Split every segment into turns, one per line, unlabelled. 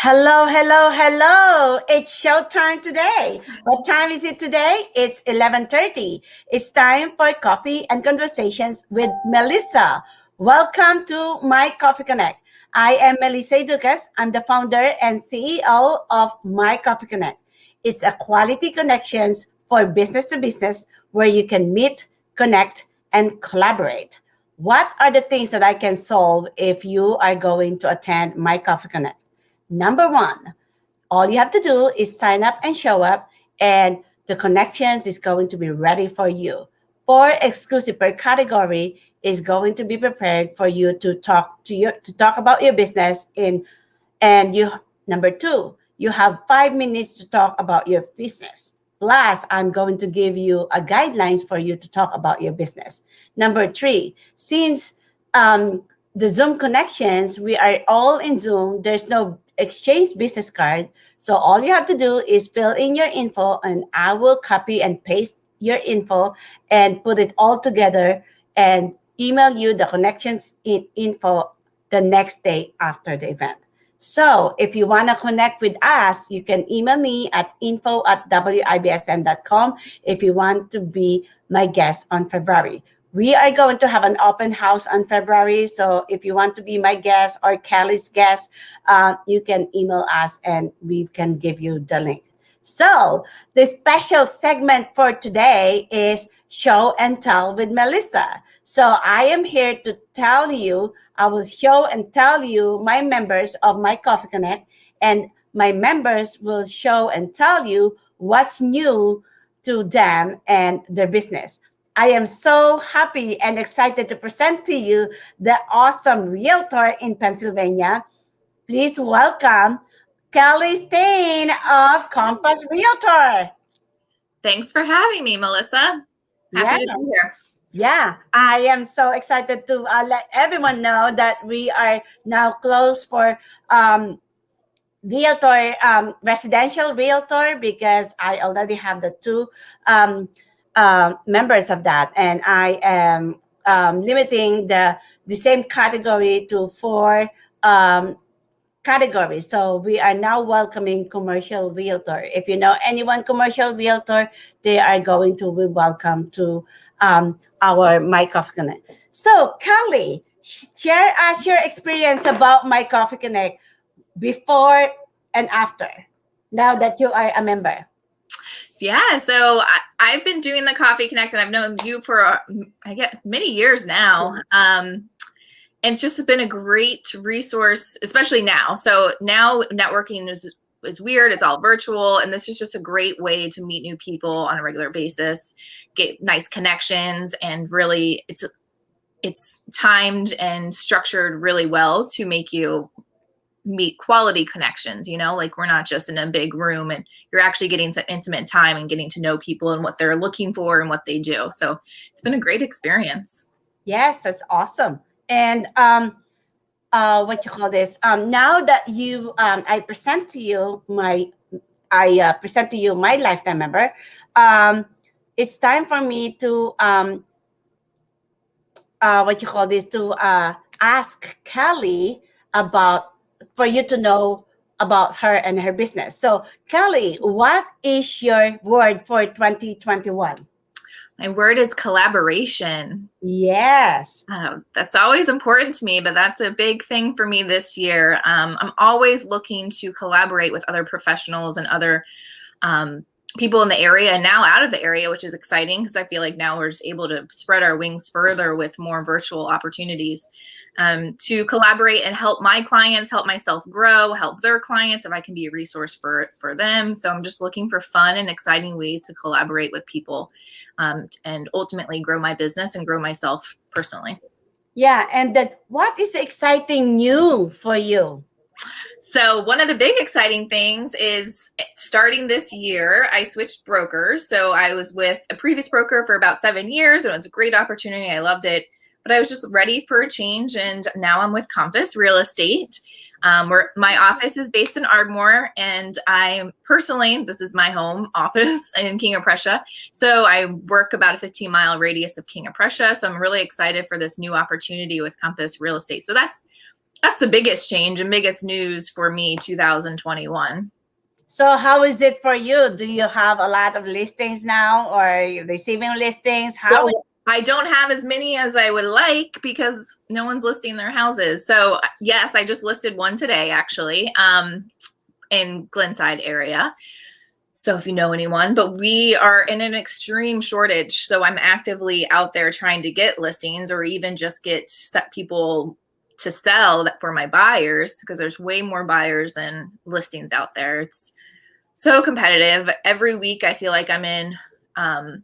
Hello, hello, hello. It's showtime today. What time is it today? It's 11:30. It's time for coffee and conversations with Melissa. Welcome to My Coffee Connect. I am Melissa Ducas. I'm the founder and CEO of My Coffee Connect. It's a quality connections for business to business where you can meet, connect, and collaborate. What are the things that I can solve if you are going to attend My Coffee Connect? Number one, all you have to do is sign up and show up, and the connections is going to be ready for you. Four exclusive per category is going to be prepared for you to talk about your business in and you number two, you have 5 minutes to talk about your business. Plus, I'm going to give you a guidelines for you to talk about your business. Number three, since the Zoom connections, we are all in Zoom. There's no exchange business card. So all you have to do is fill in your info and I will copy and paste your info and put it all together and email you the connections info the next day after the event. So if you want to connect with us, you can email me at info@wibsn.com if you want to be my guest on February. We are going to have an open house on February. So if you want to be my guest or Kelly's guest, you can email us and we can give you the link. So the special segment for today is Show and Tell with Melissa. So I am here to tell you, I will show and tell you my members of my Coffee Connect, and my members will show and tell you what's new to them and their business. I am so happy and excited to present to you the awesome realtor in Pennsylvania. Please welcome Kelly Steyn of Compass Realtor.
Thanks for having me, Melissa.
Yeah,
Happy to be here.
yeah. I am so excited to let everyone know that we are now closed for realtor, residential realtor, because I already have the two um, members of that, and I am limiting the same category to four categories. So we are now welcoming commercial realtor. If you know anyone commercial realtor, they are going to be welcome to our My Coffee Connect. So Kelly, share us your experience about My Coffee Connect before and after, now that you are a member.
Yeah, so I've been doing the Coffee Connect, and I've known you for I guess many years now. And it's just been a great resource, especially now. So now networking is weird. It's all virtual. And this is just a great way to meet new people on a regular basis, get nice connections, and really it's timed and structured really well to make you meet quality connections, like we're not just in a big room, and you're actually getting some intimate time and getting to know people and what they're looking for and what they do. So it's been a great experience.
Yes, that's awesome. And what you call this? Now that you, I present to you my lifetime member. It's time for me to what you call this to ask Kelly about for you to know about her and her business. So Kelly, what is your word for 2021?
My word is collaboration.
Yes.
That's always important to me, but that's a big thing for me this year. I'm always looking to collaborate with other professionals and other people in the area and now out of the area, which is exciting because I feel like now we're just able to spread our wings further with more virtual opportunities to collaborate and help my clients, help myself grow, help their clients if I can be a resource for them. So I'm just looking for fun and exciting ways to collaborate with people and ultimately grow my business and grow myself personally.
Yeah. And what is exciting new for you?
So one of the big exciting things is starting this year, I switched brokers. So I was with a previous broker for about 7 years, and it was a great opportunity. I loved it, but I was just ready for a change. And now I'm with Compass Real Estate. Where my office is based in Ardmore, and this is my home office in King of Prussia. So I work about a 15-mile radius of King of Prussia. So I'm really excited for this new opportunity with Compass Real Estate. So that's That's the biggest change and biggest news for me 2021.
So how is it for you? Do you have a lot of listings now, or are you receiving listings? How?
Well, I don't have as many as I would like because no one's listing their houses. So yes, I just listed one today actually, in Glenside area. So if you know anyone, but we are in an extreme shortage. So I'm actively out there trying to get listings or even just get people to sell that for my buyers, because there's way more buyers than listings out there. It's so competitive. Every week I feel like I'm in, I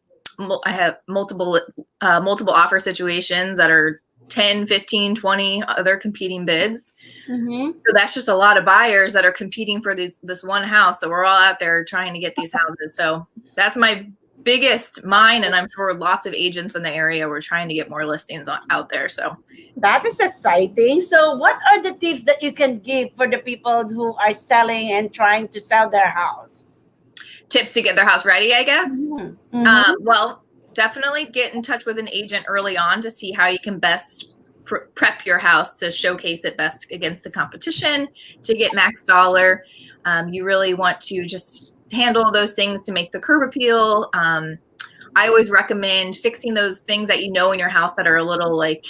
have multiple offer situations that are 10, 15, 20 other competing bids.
Mm-hmm.
So that's just a lot of buyers that are competing for this one house. So we're all out there trying to get these houses. So that's my biggest mine. And I'm sure lots of agents in the area were trying to get more listings out there. So
That is exciting. So, what are the tips that you can give for the people who are selling and trying to sell their house?
tips to get their house ready, I guess.
Mm-hmm.
Well, definitely get in touch with an agent early on to see how you can best prep your house to showcase it best against the competition to get max dollar. You really want to just handle those things to make the curb appeal. I always recommend fixing those things that you know in your house that are a little like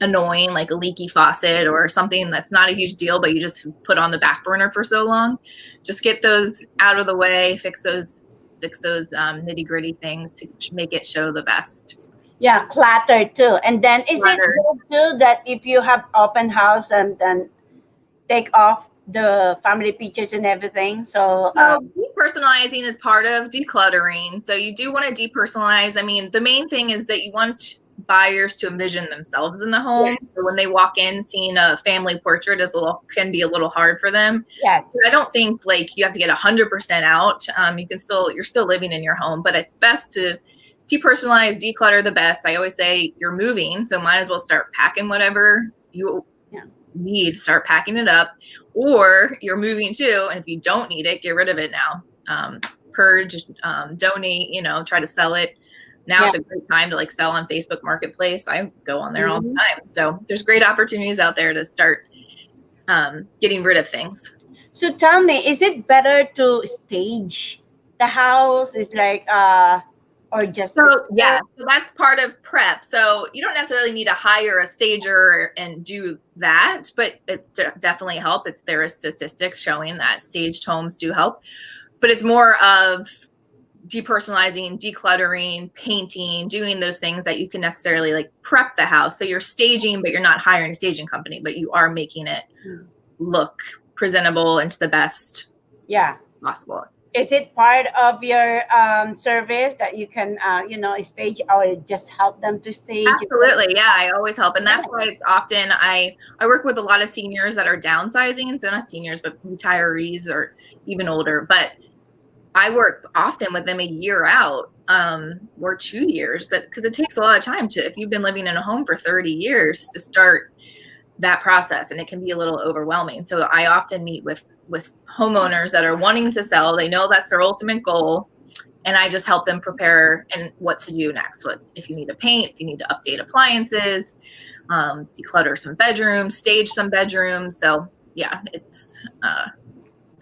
annoying, like a leaky faucet or something that's not a huge deal, but you just put on the back burner for so long. Just get those out of the way, fix those nitty gritty things to make it show the best.
Yeah, clutter too. And then is it
Clutter.
good too that if you have open house and then take off the family pictures and everything? So,
So depersonalizing is part of decluttering. So you do want to depersonalize. I mean, the main thing is that you want buyers to envision themselves in the home.
yes,
So when they walk in, seeing a family portrait can be a little hard for them.
yes,
I don't think like you have to get 100% out. You're still living in your home, but it's best to depersonalize, declutter the best. I always say you're moving, so might as well start packing whatever you
yeah,
need, start packing it up, or you're moving too. And if you don't need it, get rid of it now. Purge, donate, try to sell it. Now
yeah.
it's a great time to like sell on Facebook Marketplace. I go on there all the
Mhm.
time. So there's great opportunities out there to start getting rid of things.
So tell me, is it better to stage the house? Is like or just
So yeah, so that's part of prep. So you don't necessarily need to hire a stager and do that, but it definitely help. There is statistics showing that staged homes do help, but it's more of depersonalizing, decluttering, painting, doing those things that you can necessarily like prep the house. So you're staging, but you're not hiring a staging company, but you are making it look presentable and to the best
yeah.
possible.
Is it part of your service that you can stage or just help them to stage?
Absolutely. Yeah, I always help. And that's why it's often I work with a lot of seniors that are downsizing. So not seniors, but retirees or even older. But I work often with them a year out or 2 years because it takes a lot of time if you've been living in a home for 30 years to start that process, and it can be a little overwhelming. So I often meet with homeowners that are wanting to sell. They know that's their ultimate goal, and I just help them prepare and what to do next. What if you need to paint, if you need to update appliances, declutter some bedrooms, stage some bedrooms. So yeah, it's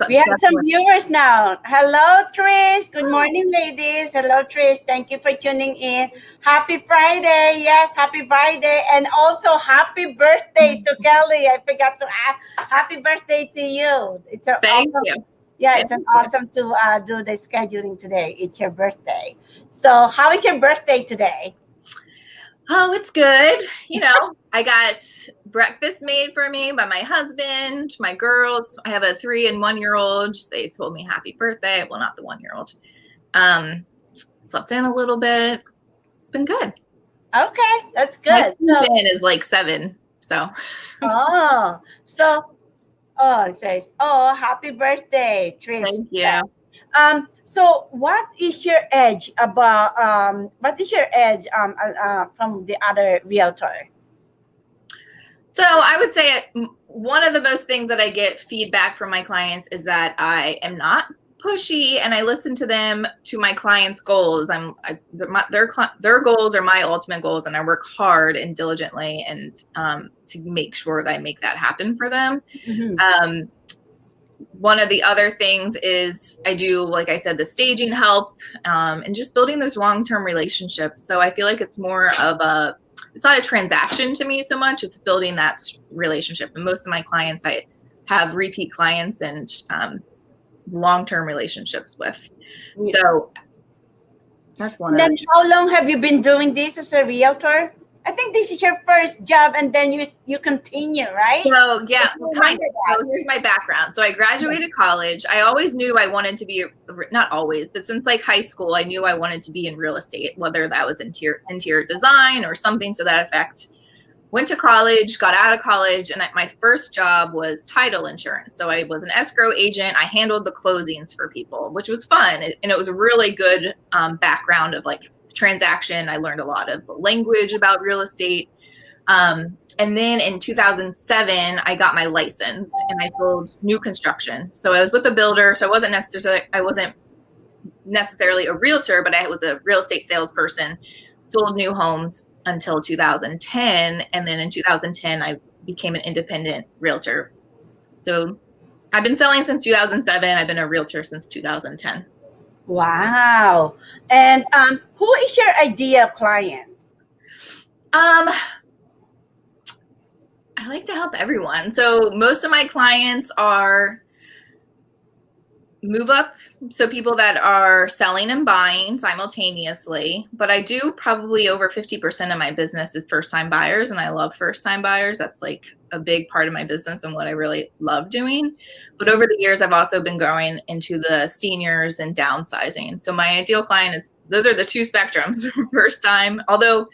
We have some viewers now. Hello, Trish. Good morning, ladies. Hello, Trish. Thank you for tuning in. Happy Friday. Yes, happy Friday. And also happy birthday to Kelly. I forgot to ask. Happy birthday to you. It's an
Thank
awesome.
you.
Yeah, it's an awesome to do the scheduling today. It's your birthday. So how is your birthday today?
Oh, it's good. I got breakfast made for me by my husband, my girls. I have a 3 and 1 year old. They told me happy birthday. Well, not the 1 year old. Slept in a little bit. It's been good.
Okay, that's good.
My son is like 7, so.
Oh, it says, "Oh, happy birthday, Trish."
Thank you.
So what is your edge about? What is your edge from the other realtor?
So I would say one of the most things that I get feedback from my clients is that I am not pushy, and I listen to them to my clients' goals. Their goals are my ultimate goals, and I work hard and diligently and to make sure that I make that happen for them.
Mm-hmm.
One of the other things is I do, like I said, the staging help and just building those long-term relationships. So I feel like it's more of it's not a transaction to me so much. It's building that relationship. And most of my clients, I have repeat clients and long-term relationships with.
Yeah.
So that's one.
Then how long have you been doing this as a realtor? I think this is your first job, and then you continue, right?
So yeah, kind of. So here's my background. So I graduated college. I always knew I wanted to be, not always, but since like high school, I knew I wanted to be in real estate, whether that was interior design or something to that effect. Went to college, got out of college, and my first job was title insurance. So I was an escrow agent. I handled the closings for people, which was fun. And it was a really good background of like transaction. I learned a lot of language about real estate. And then in 2007, I got my license and I sold new construction. So I was with a builder. So I wasn't necessarily a realtor, but I was a real estate salesperson, sold new homes until 2010. And then in 2010, I became an independent realtor. So I've been selling since 2007. I've been a realtor since 2010.
Wow. And who is your ideal client?
I like to help everyone. So most of my clients are move up. So people that are selling and buying simultaneously, but I do probably over 50% of my business is first time buyers. And I love first time buyers. That's like a big part of my business and what I really love doing. But over the years, I've also been growing into the seniors and downsizing. So my ideal client those are the two spectrums. First time, although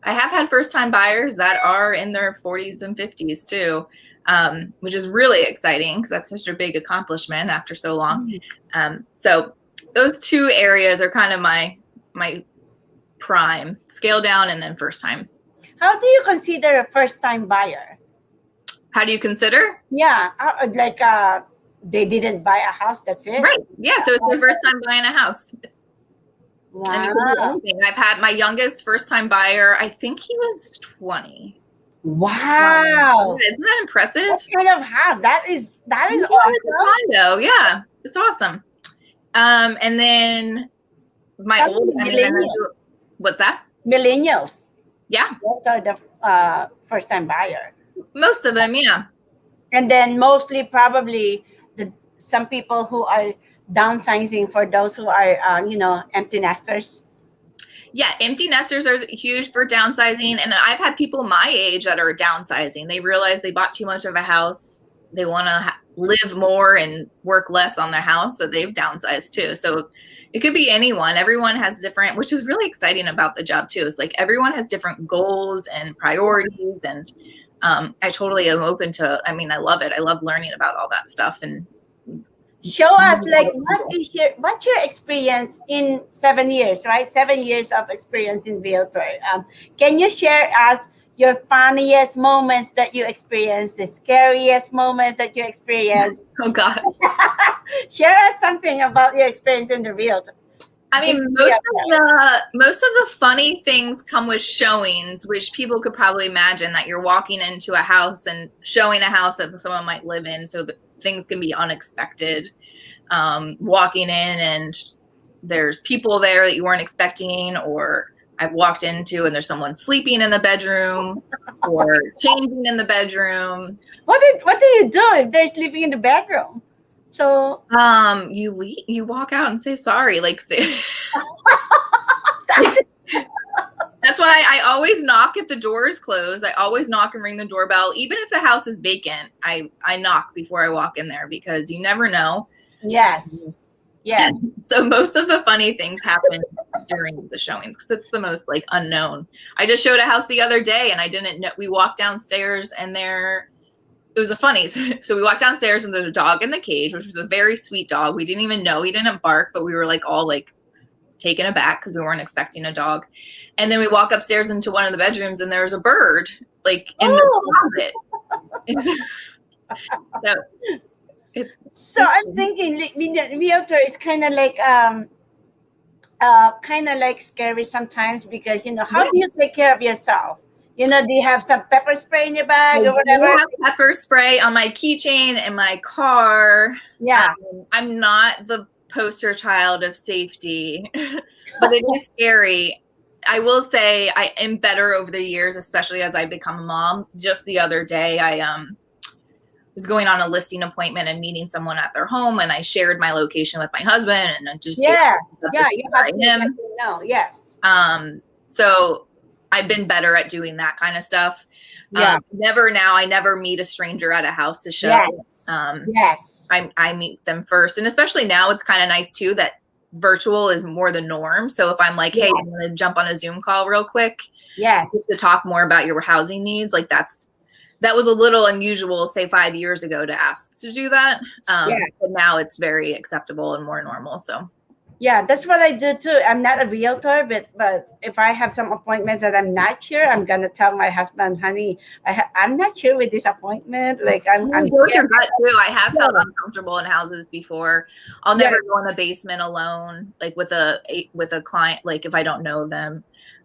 I have had first time buyers that are in their 40s and 50s too. Which is really exciting because that's such a big accomplishment after so long. So those two areas are kind of my prime, scale down and then first time.
How do you consider a first time buyer?
How do you consider?
Yeah, they didn't buy a house, that's it?
Right. Yeah, so it's their first time buying a house.
Wow.
And I've had my youngest first time buyer, I think he was 20.
Wow.
Isn't that impressive?
What kind of house? That is awesome.
Condo. Yeah, it's awesome. And then what's that?
Millennials.
Yeah.
Those are the first time buyer.
Most of them, yeah.
And then mostly probably some people who are downsizing, for those who are empty nesters.
Yeah, empty nesters are huge for downsizing. And I've had people my age that are downsizing. They realize they bought too much of a house. They want to live more and work less on their house. So they've downsized too. So it could be anyone. Everyone has different, which is really exciting about the job too. It's like everyone has different goals and priorities. And I totally am open to, I love it. I love learning about all that stuff. And
show us, like, what's your experience in 7 years, right? 7 years of experience in realtor. Can you share us your funniest moments that you experienced, the scariest moments that you experienced?
Oh God.
Share us something about your experience in the realtor.
Most of the funny things come with showings, which people could probably imagine that you're walking into a house and showing a house that someone might live in. So that things can be unexpected. Walking in and there's people there that you weren't expecting, or I've walked into and there's someone sleeping in the bedroom or changing in the bedroom.
What do you do if they're sleeping in the bedroom? So
you walk out and say sorry. Like that's why I always knock if the door is closed. I always knock and ring the doorbell. Even if the house is vacant, I knock before I walk in there because you never know.
Yes. Yes.
So most of the funny things happen during the showings because it's the most like unknown. I just showed a house the other day and I didn't know. We walked downstairs and it was a funny. So we walked downstairs and there's a dog in the cage, which was a very sweet dog. We didn't even know. He didn't bark, but we were like all like taken aback because we weren't expecting a dog. And then we walk upstairs into one of the bedrooms and there was a bird like in the closet. So
So I'm thinking, like, being a realtor is kind of like scary sometimes because how do you take care of yourself? Do you have some pepper spray in your
I
bag or
do
whatever?
have pepper spray on my keychain and my car.
Yeah.
I'm not the poster child of safety, but it is scary. I will say I am better over the years, especially as I become a mom. Just the other day, I was going on a listing appointment and meeting someone at their home, and I shared my location with my husband, and I just
Yeah, you have to
him.
let them know. Yes.
So I've been better at doing that kind of stuff.
Yeah.
I never meet a stranger at a house to show.
Yes. Yes.
I meet them first. And especially now it's kind of nice too that virtual is more the norm. So if I'm like, hey, I'm going to jump on a Zoom call real quick.
Yes.
Just to talk more about your housing needs. Like that was a little unusual, say 5 years ago, to ask to do that. But now it's very acceptable and more normal. So
yeah, that's what I do too. I'm not a realtor, but if I have some appointments that I'm not sure, I'm gonna tell my husband, honey, I'm not sure with this appointment. Like I'm
go with your gut too. I have felt uncomfortable in houses before. I'll never go in the basement alone, like with a client, like if I don't know them.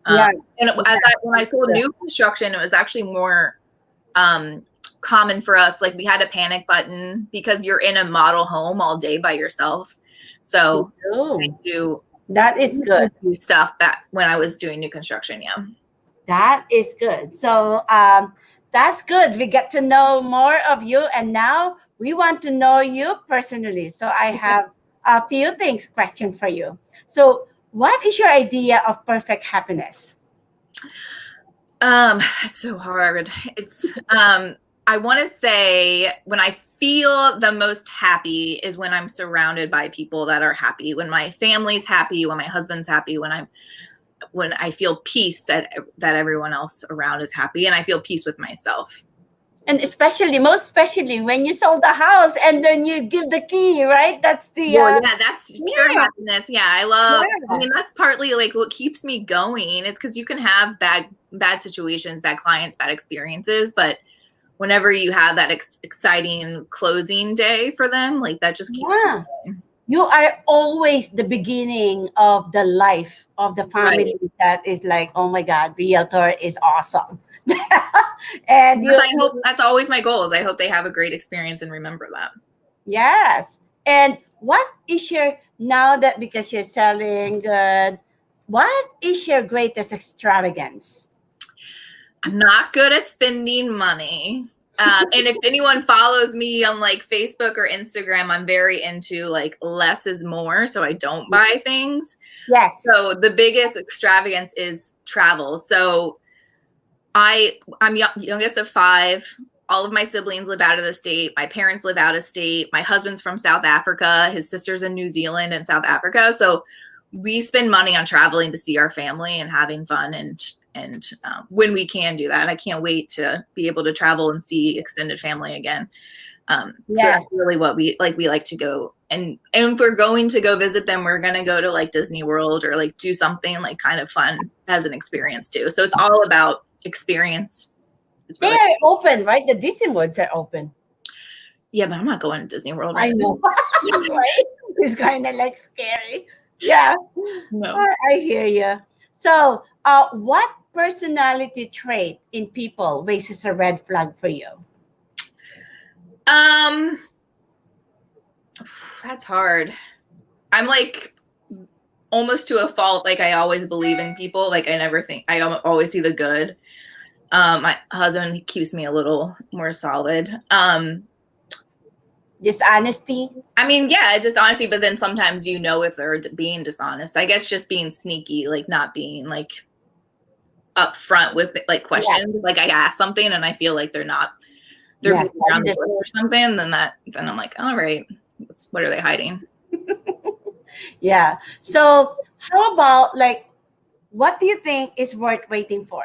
And when I sold new construction, it was actually more common for us. Like we had a panic button because you're in a model home all day by yourself. So I do
that is good
stuff back when I was doing new construction. Yeah,
that is good. So that's good. We get to know more of you, and now we want to know you personally. So I have a few questions for you. So what is your idea of perfect happiness?
It's so hard. It's I want to say when I feel the most happy is when I'm surrounded by people that are happy, when my family's happy, when my husband's happy, when I feel peace that everyone else around is happy, and I feel peace with myself.
And most especially when you sold the house and then you give the key, right? That's the
that's pure happiness. Yeah, I love. I mean, that's partly like what keeps me going. Is because you can have bad situations, bad clients, bad experiences, but whenever you have that exciting closing day for them, like that just keeps me going.
You are always the beginning of the life of the family. Right. That is like, oh my God, realtor is awesome. And
I hope that's always my goal. Is I hope they have a great experience and remember that.
Yes. And what is now that because you're selling good, what is your greatest extravagance?
I'm not good at spending money. And if anyone follows me on like Facebook or Instagram, I'm very into like less is more. So I don't buy things.
Yes.
So the biggest extravagance is travel. So I'm youngest of 5. All of my siblings live out of the state. My parents live out of state. My husband's from South Africa. His sister's in New Zealand and South Africa. So we spend money on traveling to see our family and having fun and when we can do that. I can't wait to be able to travel and see extended family again. So that's really what we like to go. And if we're going to go visit them, we're going to go to like Disney World or like do something like kind of fun as an experience too. So it's all about experience.
They are open, right? The Disney Worlds are open.
Yeah, but I'm not going to Disney World.
Right? I know. Right? It's kind of like scary. Yeah. No. I hear you. So what personality trait in people raises a red flag for you?
That's hard. I'm like almost to a fault. Like I always believe in people. Like I always see the good. My husband keeps me a little more solid.
Dishonesty?
I mean, yeah, dishonesty, but then sometimes if they're being dishonest. I guess just being sneaky, like not being like upfront with like questions. Yeah. Like I ask something and I feel like they're being around the bush or something, then I'm like, all right, what are they hiding?
Yeah. So how about like, what do you think is worth waiting for?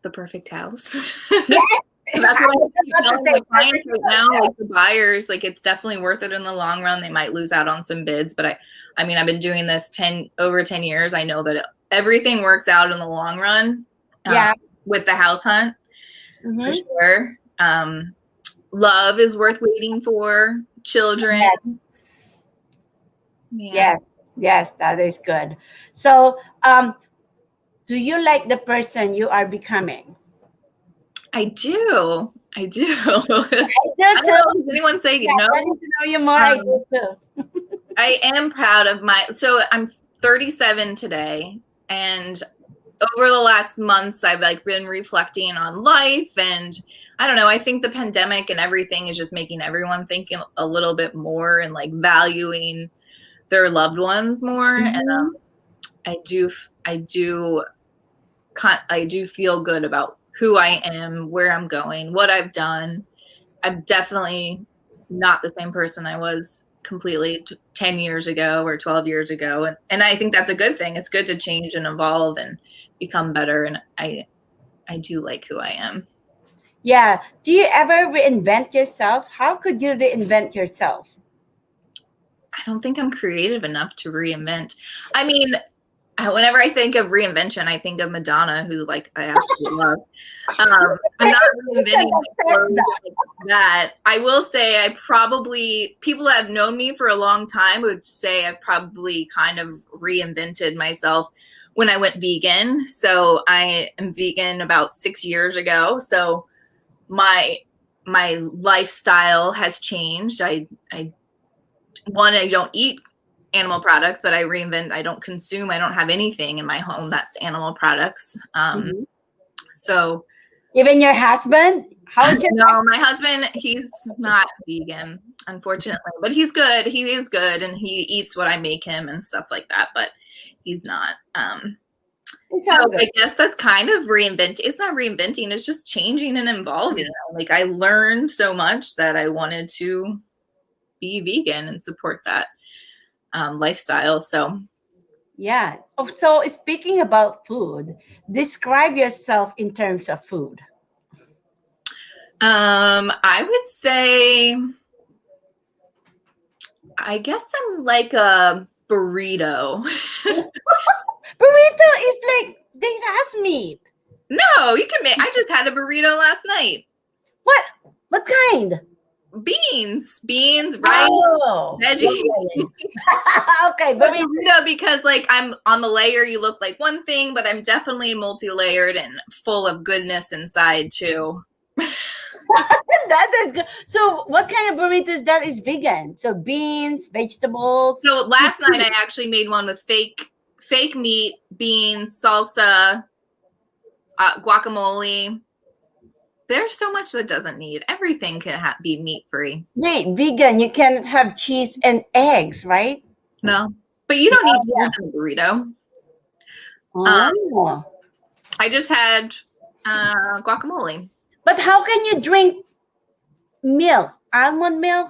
The perfect house.
Yes.
That's what I'm telling my clients right now, like the buyers, like it's definitely worth it in the long run. They might lose out on some bids, but I mean, I've been doing this over 10 years. I know that everything works out in the long run.
Yeah.
With the house hunt. for
Mm-hmm.
sure. Love is worth waiting for. Children.
Yes.
Yeah.
Yes. Yes, that is good. So, do you like the person you are becoming?
I do. I do.
I do
I don't know. Does
too.
anyone say
Yeah,
no?
getting to know you more, I
Um,
do too.
I am proud of so I'm 37 today, and over the last months I've like been reflecting on life, and I don't know, I think the pandemic and everything is just making everyone thinking a little bit more and like valuing their loved ones more. And
Mhm.
I do I do I do feel good about who I am, where I'm going, what I've done. I'm definitely not the same person I was completely 10 years ago or 12 years ago. And I think that's a good thing. It's good to change and evolve and become better. And I do like who I am.
Yeah. Do you ever reinvent yourself? How could you reinvent yourself?
I don't think I'm creative enough to reinvent. I mean, whenever I think of reinvention, I think of Madonna, who like I absolutely love. I'm
There's
not
a person
reinventing
that
my
says
clothes
that.
like that. I will say I probably, people that have known me for a long time would say I've probably kind of reinvented myself when I went vegan. So I am vegan about 6 years ago. So my my lifestyle has changed. I I don't eat animal products, but I don't consume, I don't have anything in my home that's animal products.
Mhm.
So
Even your husband? How's your
no,
husband?
my husband, he's not vegan, unfortunately, but he's good. He is good and he eats what I make him and stuff like that, but he's not.
It's
So
all good.
I guess that's kind of reinventing. It's not reinventing, it's just changing and evolving. Like I learned so much that I wanted to be vegan and support that lifestyle. So
Yeah. Oh, so speaking about food, describe yourself in terms of food.
I would say, I guess I'm like a burrito.
Burrito is like they has meat.
No, you can make. I just had a burrito last night.
What? What kind?
Beans, rice,
Oh, yeah,
veggies.
yeah, yeah. Okay,
But
burrito.
burrito because like I'm on the layer, you look like one thing, but I'm definitely multi-layered and full of goodness inside too.
That is good. So, what kind of burritos that is vegan? So, beans, vegetables.
So last night I actually made one with fake meat, beans, salsa, guacamole. There's so much that doesn't need. Everything can be meat free.
Wait, vegan. You cannot have cheese and eggs, right?
No, but you don't need
Oh,
cheese
yeah.
in a burrito. Um,
Oh.
I just had guacamole.
But how can you drink milk? Almond milk?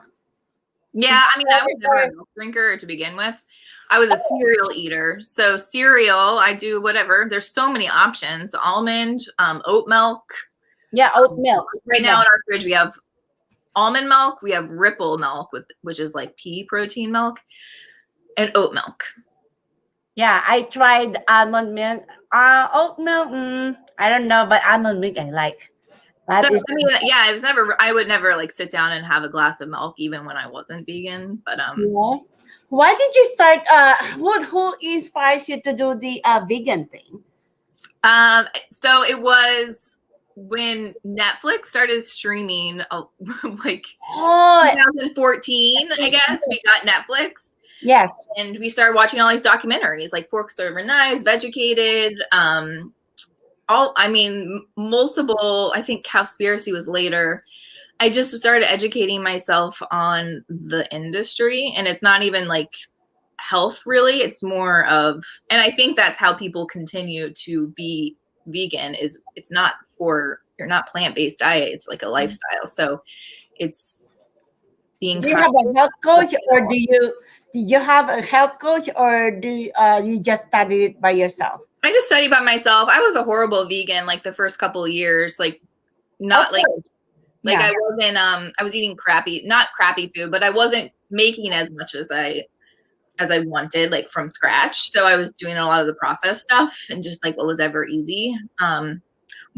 Yeah,
Is
I mean, I was never
or-
a milk drinker to begin with. I was a cereal eater. So cereal, I do whatever. There's so many options. Almond, oat milk.
yeah, oat milk.
Right
Yeah.
now in our fridge, we have almond milk. We have Ripple milk, which is like pea protein milk, and oat milk.
Yeah, I tried almond milk. Oat milk, I don't know, but almond milk I like.
So
That is
I mean, yeah, I would never like sit down and have a glass of milk even when I wasn't vegan. But
yeah. Why did you start? Who inspires you to do the vegan thing?
So it was when Netflix started streaming, like
Oh,
2014, I guess we got Netflix
yes.
and we started watching all these documentaries like Forks Over Knives, Vegucated, I mean, multiple, I think Cowspiracy was later. I just started educating myself on the industry and it's not even like health really, it's more of, and I think that's how people continue to be vegan is it's not for, you're not plant-based diet, it's like a lifestyle. So it's being
Do you have a health coach, or do you have a health coach, or you just study it by yourself?
I just study by myself. I was a horrible vegan like the first couple of years, like not
Of
like
course. Yeah.
I wasn't I was eating not crappy food, but I wasn't making as much as I wanted, like from scratch. So I was doing a lot of the processed stuff and just like what was ever easy.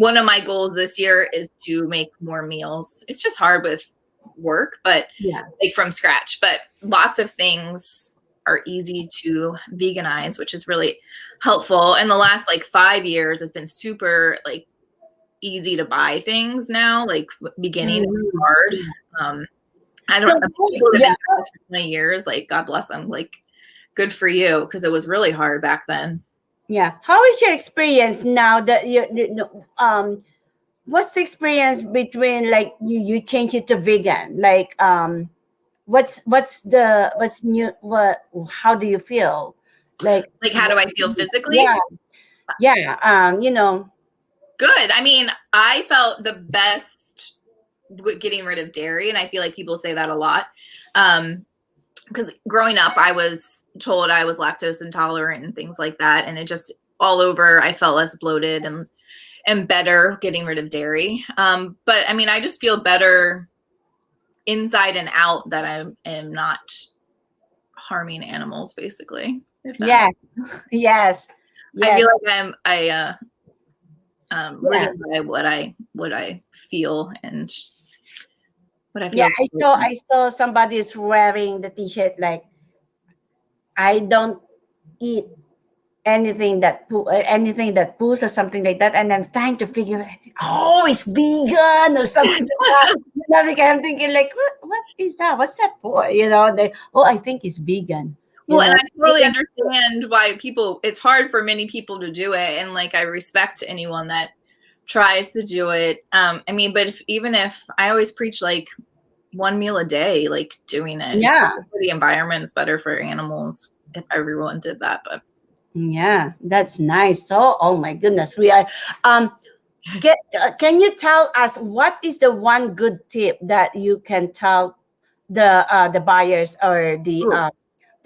one of my goals this year is to make more meals. It's just hard with work, but
Yeah.
like from scratch, but lots of things are easy to veganize, which is really helpful. And the last like 5 years has been super like easy to buy things now, like beginning is hard. I don't know, people that have been doing this for 20 years, like God bless them, like good for you, because it was really hard back then.
Yeah. How is your experience now that what's the experience between like you change it to vegan? Like what's new, how do you feel? Like
how do I feel physically?
Yeah. Yeah.
Good. I mean, I felt the best with getting rid of dairy, and I feel like people say that a lot. Because growing up, I was told I was lactose intolerant and things like that, and it just all over. I felt less bloated and better getting rid of dairy. But I mean, I just feel better inside and out that I am not harming animals, basically.
Yes. Yes.
I feel like living by what I feel and what I feel.
Yeah, I saw somebody's wearing the t-shirt like, I don't eat anything that poos or something like that, and I'm trying to figure out, oh, it's vegan or something like that. Like I'm thinking like, what is that? What's that for? I think it's vegan.
Well, and I totally understand why it's hard for many people to do it. And like, I respect anyone that tries to do it. I mean, but even if I always preach like one meal a day, like doing it.
Yeah.
It's better for the environment, it's better for animals if everyone did that. But
yeah, that's nice. So, oh my goodness, we are, can you tell us what is the one good tip that you can tell the buyers or the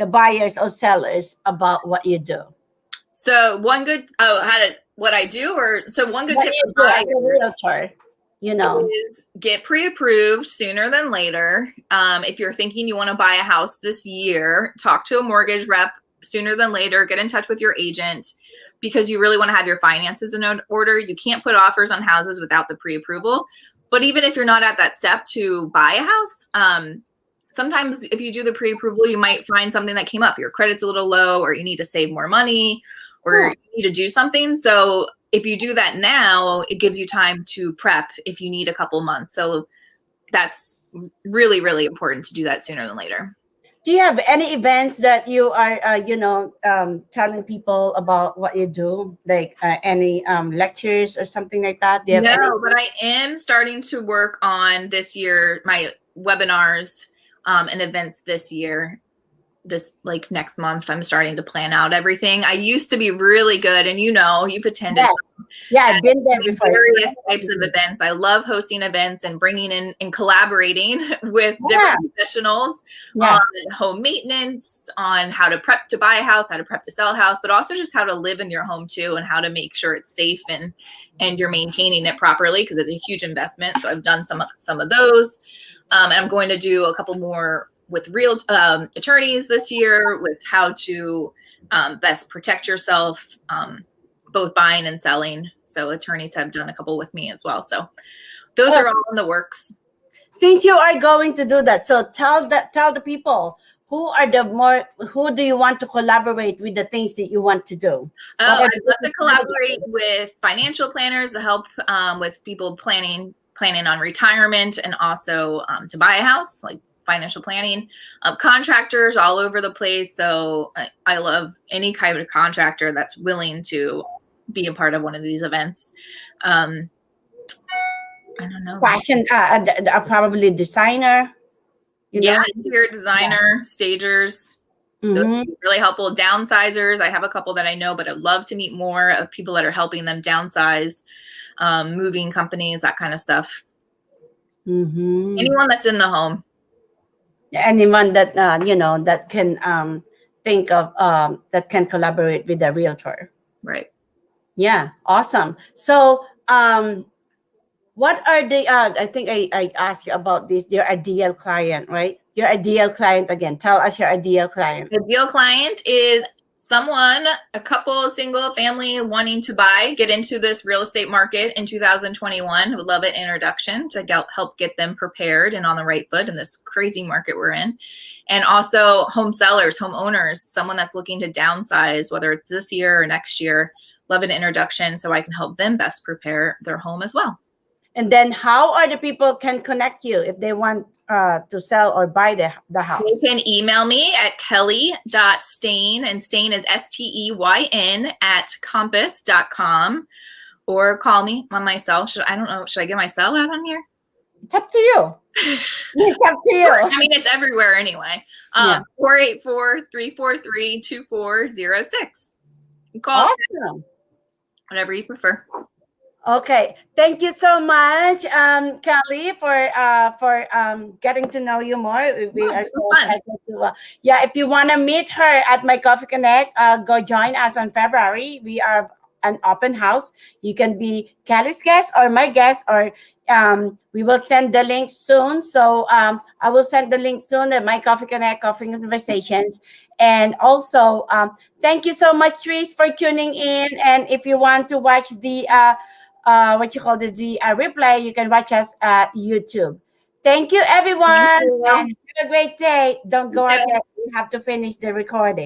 buyers or sellers about what you do?
So one good what I do, or so one good
What
tip
you
for
do
buyers
as a realtor,
is get pre-approved sooner than later. If you're thinking you want to buy a house this year, talk to a mortgage rep sooner than later. Get in touch with your agent because you really want to have your finances in order. You can't put offers on houses without the pre-approval. But even if you're not at that step to buy a house, sometimes if you do the pre-approval, you might find something that came up. Your credit's a little low, or you need to save more money, or you need to do something. So if you do that now, it gives you time to prep if you need a couple months. So that's really, really important to do that sooner than later.
Do you have any events that you are, telling people about what you do? Like any lectures or something like that? Do you have
but I am starting to work on this year, my webinars and events this year. This like next month, I'm starting to plan out everything. I used to be really good, and you've attended.
Yes. Yeah, I've been there before.
Various types of events. I love hosting events and bringing in and collaborating with different professionals on home maintenance, on how to prep to buy a house, how to prep to sell a house, but also just how to live in your home too, and how to make sure it's safe and you're maintaining it properly, because it's a huge investment. So I've done some of those, and I'm going to do a couple more with real attorneys this year with how to best protect yourself, both buying and selling. So attorneys have done a couple with me as well. So those are all in the works.
Since you are going to do that, so tell the people who do you want to collaborate with the things that you want to do?
I'd love to collaborate with financial planners to help with people planning on retirement, and also to buy a house, like financial planning, contractors all over the place. So I love any kind of contractor that's willing to be a part of one of these events. I don't know.
Fashion, probably designer.
Interior designer, stagers. Those are really helpful. Downsizers. I have a couple that I know, but I'd love to meet more of people that are helping them downsize, moving companies, that kind of stuff. Anyone that's in the home.
Anyone that that can think of that can collaborate with a realtor.
Right.
Yeah, awesome. So what are the I think I asked you about this, your ideal client, right? Your ideal client, again, tell us your ideal client.
The ideal client is someone, a couple, single family wanting to get into this real estate market in 2021, would love an introduction to help get them prepared and on the right foot in this crazy market we're in. And also home sellers, homeowners, someone that's looking to downsize, whether it's this year or next year, love an introduction so I can help them best prepare their home as well.
And then how are the people can connect you if they want to sell or buy the house?
You can email me at kelly.steyn, and Steyn is STEYN @compass.com, or call me on my cell. Should I get my cell out on here?
It's up to you. It's up to you.
I mean, it's everywhere anyway. 484-343-2406. Call,
Awesome.
whatever you prefer.
Okay, thank you so much, Kelly, for getting to know you more. We are so excited to. If you want to meet her at my Coffee Connect, go join us on February. We are an open house. You can be Kelly's guest or my guest, or we will send the link soon. So I will send the link soon at my Coffee Connect, Coffee Conversations. And also, thank you so much, Tris, for tuning in. And if you want to watch the replay, you can watch us at YouTube. Thank you, everyone.
Thank you.
And have a great day. Don't go out there. We have to finish the recording.